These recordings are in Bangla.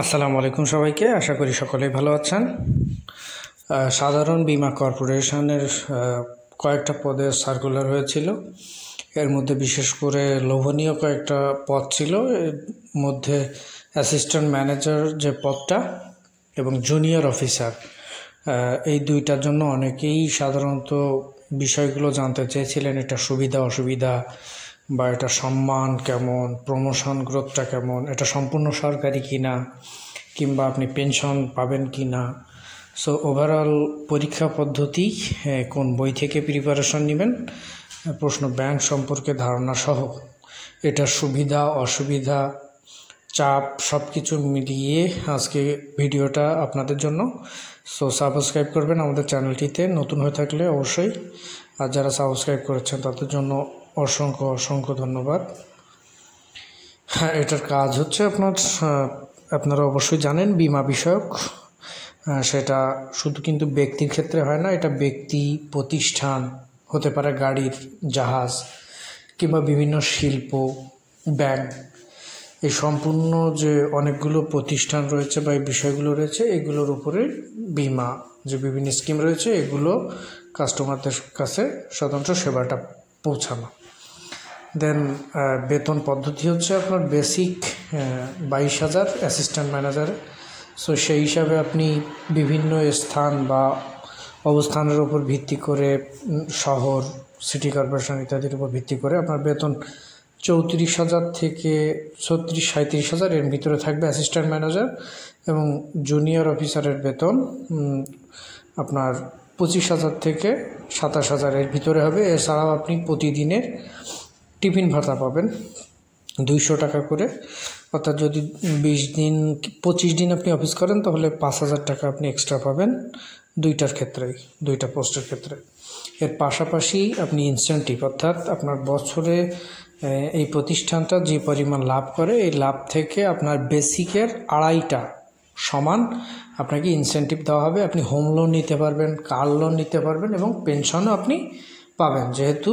আসসালামু আলাইকুম সবাইকে। আশা করি সকলেই ভালো আছেন। সাধারণ বীমা কর্পোরেশনের কয়েকটা পদে সার্কুলার হয়েছিল। এর মধ্যে বিশেষ করে লোভনীয় কয়েকটা পদ ছিল। এর মধ্যে অ্যাসিস্ট্যান্ট ম্যানেজার যে পদটা এবং জুনিয়র অফিসার, এই দুইটার জন্য অনেকেই সাধারণত বিষয়গুলো জানতে চেয়েছিলেন। এটা সুবিধা অসুবিধা বা এটা সম্মান কেমন, প্রমোশন গ্রোথটা কেমন, এটা সম্পূর্ণ সরকারি কিনা, কিংবা আপনি পেনশন পাবেন কি না। সো ওভারঅল পরীক্ষা পদ্ধতি, কোন বই থেকে প্রিপারেশন নেবেন, প্রশ্ন ব্যাংক সম্পর্কে ধারণা সহ এটার সুবিধা অসুবিধা চাপ সব কিছু মিলিয়ে আজকে ভিডিওটা আপনাদের জন্য। সো সাবস্ক্রাইব করবেন আমাদের চ্যানেলটিতে, নতুন হয়ে থাকলে অবশ্যই। আর যারা সাবস্ক্রাইব করেছেন তাদের জন্য অসংখ্য অসংখ্য ধন্যবাদ। হ্যাঁ, এটার কাজ হচ্ছে আপনারা অবশ্যই জানেন বীমা বিষয়ক। সেটা শুধু কিন্তু ব্যক্তির ক্ষেত্রে হয় না, এটা ব্যক্তি প্রতিষ্ঠান হতে পারে, গাড়ির, জাহাজ কিংবা বিভিন্ন শিল্প, ব্যাংক, এই সম্পূর্ণ যে অনেকগুলো প্রতিষ্ঠান রয়েছে বা এই বিষয়গুলো রয়েছে, এগুলোর উপরে বীমা যে বিভিন্ন স্কিম রয়েছে এগুলো কাস্টমারদের কাছে স্বতন্ত্র সেবাটা পৌঁছানো। দেন বেতন পদ্ধতি হচ্ছে আপনার বেসিক 22,000 অ্যাসিস্ট্যান্ট ম্যানেজারে। সো সেই হিসাবে আপনি বিভিন্ন স্থান বা অবস্থানের উপর ভিত্তি করে, শহর, সিটি কর্পোরেশন ইত্যাদির উপর ভিত্তি করে আপনার বেতন 34,000 থেকে 36-37,000 এর ভিতরে থাকবে অ্যাসিস্ট্যান্ট ম্যানেজার। এবং জুনিয়র অফিসারের বেতন আপনার 25,000 থেকে 27,000 এর ভিতরে হবে। এছাড়াও আপনি প্রতিদিনের টিফিন ভাতা পাবেন 200 টাকা করে। অর্থাৎ যদি 20 দিন 25 দিন আপনি অফিস করেন তাহলে 5,000 টাকা আপনি এক্সট্রা পাবেন দুইটার ক্ষেত্রেই, দুইটা পোস্টের ক্ষেত্রে। এর পাশাপাশি আপনি ইনসেন্টিভ, অর্থাৎ আপনার বছরে এই প্রতিষ্ঠানটা যে পরিমাণ লাভ করে এই লাভ থেকে আপনার বেসিকের 2.5টা সমান আপনাকে ইনসেন্টিভ দেওয়া হবে। আপনি হোম লোন নিতে পারবেন, কার লোন নিতে পারবেন এবং পেনশনও আপনি পাবেন। যেহেতু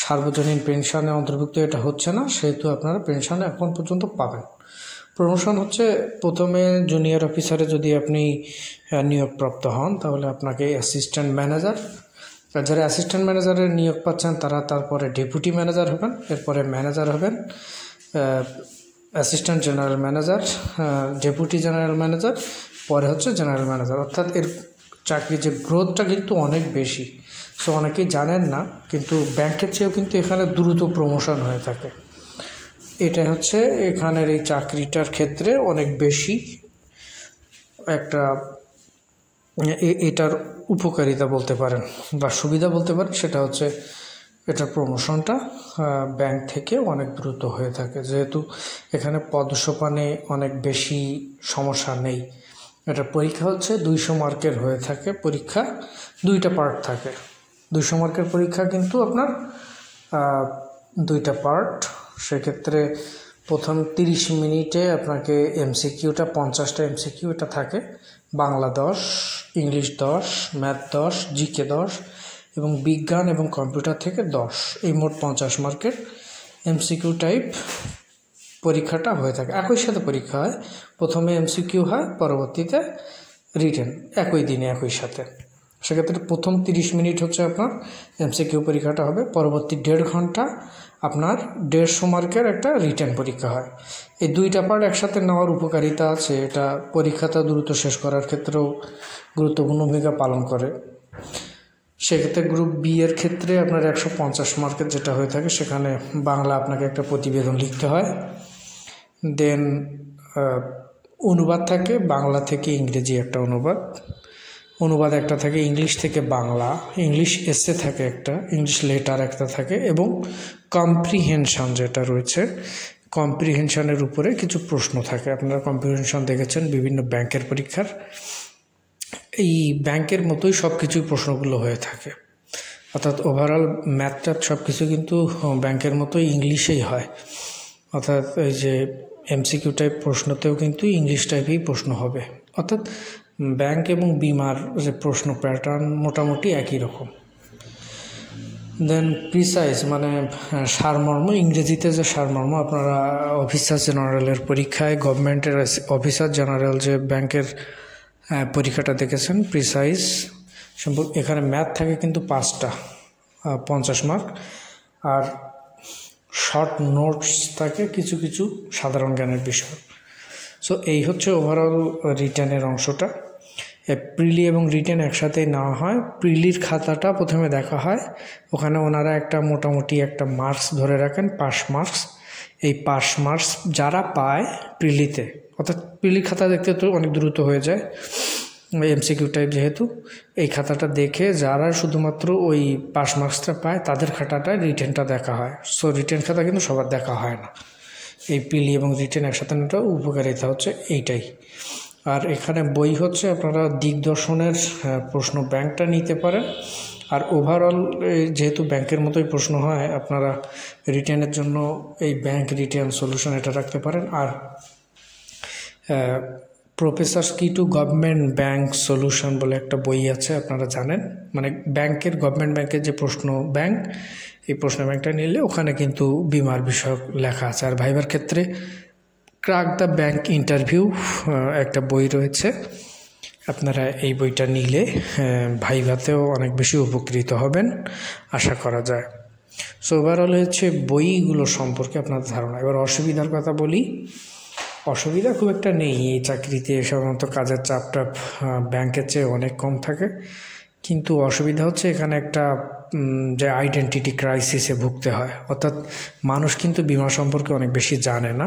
সার্বজনীন পেনশনে অন্তর্ভুক্ত এটা হচ্ছে না, সেহেতু আপনারা পেনশনে এখন পর্যন্ত পাবেন। প্রমোশন হচ্ছে প্রথমে জুনিয়র অফিসারে যদি আপনি নিয়োগপ্রাপ্ত হন তাহলে আপনাকে অ্যাসিস্ট্যান্ট ম্যানেজার, আর যারা অ্যাসিস্ট্যান্ট ম্যানেজারের নিয়োগ পাচ্ছেন তারা তারপরে ডেপুটি ম্যানেজার হবেন, এরপরে ম্যানেজার হবেন, assistant general manager, deputy general manager, পরে হচ্ছে জেনারেল ম্যানেজার। অর্থাৎ এর চাকরির যে গ্রোথটা কিন্তু অনেক বেশি। সো অনেকেই জানেন না, কিন্তু ব্যাংকের চেয়েও কিন্তু এখানে দ্রুত প্রমোশন হয়ে থাকে। এটা হচ্ছে এখানের এই চাকরিটার ক্ষেত্রে অনেক বেশি একটা এটার উপকারিতা বলতে পারেন বা সুবিধা বলতে পারেন। সেটা হচ্ছে এটার প্রমোশনটা ব্যাংক থেকে অনেক দ্রুত হয়ে থাকে, যেহেতু এখানে পদসোপানে অনেক বেশি সমস্যা নেই। এটার পরীক্ষা হচ্ছে 200 মার্কের হয়ে থাকে। পরীক্ষা দুইটা পার্ট থাকে। 200 মার্কের পরীক্ষা কিন্তু আপনার দুইটা পার্ট। সেক্ষেত্রে প্রথম 30 মিনিটে আপনাকে এমসিকিউটা 50টা এমসিকিউ এটা থাকে। বাংলা 10, ইংলিশ 10, ম্যাথ 10, জিকে 10 এবং বিজ্ঞান এবং কম্পিউটার থেকে 10, এই মোট 50 মার্কের এমসিকিউ টাইপ পরীক্ষাটা হয়ে থাকে। একই সাথে পরীক্ষা হয়, প্রথমে এমসিকিউ হয়, পরবর্তীতে রিটেন একই দিনে একই সাথে। সেক্ষেত্রে প্রথম 30 মিনিট হচ্ছে আপনার এমসিকিউ পরীক্ষাটা হবে, পরবর্তী 1.5 ঘন্টা আপনার 150 মার্কের একটা রিটেন পরীক্ষা হয়। এই দুইটা পার্ট একসাথে নেওয়ার উপকারিতা আছে। এটা পরীক্ষাটা দ্রুত শেষ করার ক্ষেত্রেও গুরুত্বপূর্ণ ভূমিকা পালন করে। সেক্ষেত্রে গ্রুপ বি এর ক্ষেত্রে আপনার 150 মার্কের যেটা হয়ে থাকে, সেখানে বাংলা আপনাকে একটা প্রতিবেদন লিখতে হয়। দেন অনুবাদ থাকে, বাংলা থেকে ইংরেজি একটা অনুবাদ একটা থাকে, ইংলিশ থেকে বাংলা, ইংলিশ এসে থাকে একটা, ইংলিশ লেটার একটা থাকে, এবং কম্প্রিহেনশন যেটা রয়েছে, কম্প্রিহেনশনের উপরে কিছু প্রশ্ন থাকে। আপনারা কম্প্রিহেনশন দেখেছেন বিভিন্ন ব্যাংকের পরীক্ষার, এই ব্যাংকের মতোই সব কিছুই প্রশ্নগুলো হয়ে থাকে। অর্থাৎ ওভারঅল ম্যাথটা সব কিছু কিন্তু ব্যাংকের মতোই ইংলিশেই হয়। অর্থাৎ এই যে এমসিকিউ টাইপ প্রশ্নতেও কিন্তু ইংলিশ টাইপেই প্রশ্ন হবে। অর্থাৎ ব্যাংক এবং বিমার যে প্রশ্ন প্যাটার্ন মোটামুটি একই রকম। দেন প্রিসাইজ মানে সারমর্ম, ইংরেজিতে যে সারমর্ম, আপনারা অফিসার জেনারেলের পরীক্ষায় গভর্নমেন্টের অফিসার জেনারেল যে ব্যাংকের পরীক্ষাটা দেখেছেন, প্রিসাইজ সম্পর্কে এখানে ম্যাথ থাকে কিন্তু 5টা 50 মার্ক, আর শর্ট নোটস থাকে কিছু কিছু সাধারণ জ্ঞানের বিষয়। সো এই হচ্ছে ওভারঅল রিটেনের অংশটা। প্রিলি এবং রিটেন একসাথেই নেওয়া হয়। প্রিলির খাতাটা প্রথমে দেখা হয়, ওখানে ওনারা একটা মোটামুটি একটা মার্কস ধরে রাখেন, পাস মার্কস। এই পাস মার্কস যারা পায় প্রিলিতে, অর্থাৎ প্রিলির খাতা দেখতে তো অনেক দ্রুত হয়ে যায়, এমসিকিউ টাইপ যেহেতু, এই খাতাটা দেখে যারা শুধুমাত্র ওই পাস মার্কসটা পায় তাদের খাতাটা রিটেনটা দেখা হয়। সো রিটেন খাতা কিন্তু সবার দেখা হয় না। এই প্রিলি এবং রিটেন একসাথে নেওয়াটা উপকারিতা হচ্ছে এইটাই। আর এখানে বই হচ্ছে আপনারা দিগদর্শনের প্রশ্ন ব্যাংকটা নিতে পারেন। আর ওভারঅল যেহেতু ব্যাংকের মতোই প্রশ্ন হয়, আপনারা রিটেনের জন্য এই ব্যাংক রিটেন সলিউশন এটা রাখতে পারেন। আর প্রফেসর্স কি টু গভর্নমেন্ট ব্যাংক সলিউশন বলে একটা বই আছে, আপনারা জানেন, মানে ব্যাংকের, গভর্নমেন্ট ব্যাংকের যে প্রশ্ন ব্যাংক, এই প্রশ্ন ব্যাংকটা নিলে ওখানে কিন্তু বিমার বিষয়ক লেখা আছে। আর ভাইবার ক্ষেত্রে ক্র্যাক দ্য ব্যাংক ইন্টারভিউ একটা বই রয়েছে, আপনারা এই বইটা নিলে ভাইভাতেও অনেক বেশি উপকৃত হবেন আশা করা যায়। সো ওভারঅল হচ্ছে বইগুলো সম্পর্কে আপনার ধারণা। এবার অসুবিধার কথা বলি। অসুবিধা খুব একটা নেই এই চাকরিতে, সাধারণত কাজের চাপটা ব্যাংকের চেয়ে অনেক কম থাকে, কিন্তু অসুবিধা হচ্ছে এখানে একটা যে আইডেন্টিটি ক্রাইসিসে ভুগতে হয়। অর্থাৎ মানুষ কিন্তু বিমা সম্পর্কে অনেক বেশি জানে না।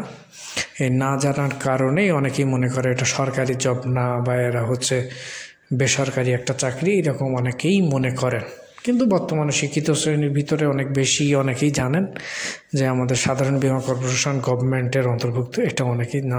এই না জানার কারণেই অনেকেই মনে করে এটা সরকারি জব না, বা এরা হচ্ছে বেসরকারি একটা চাকরি, এরকম অনেকেই মনে করেন। কিন্তু বর্তমানে শিক্ষিত শ্রেণীর ভিতরে অনেকেই জানেন যে আমাদের সাধারণ বীমা কর্পোরেশন গভর্নমেন্টের অন্তর্ভুক্ত, এটা অনেকেই না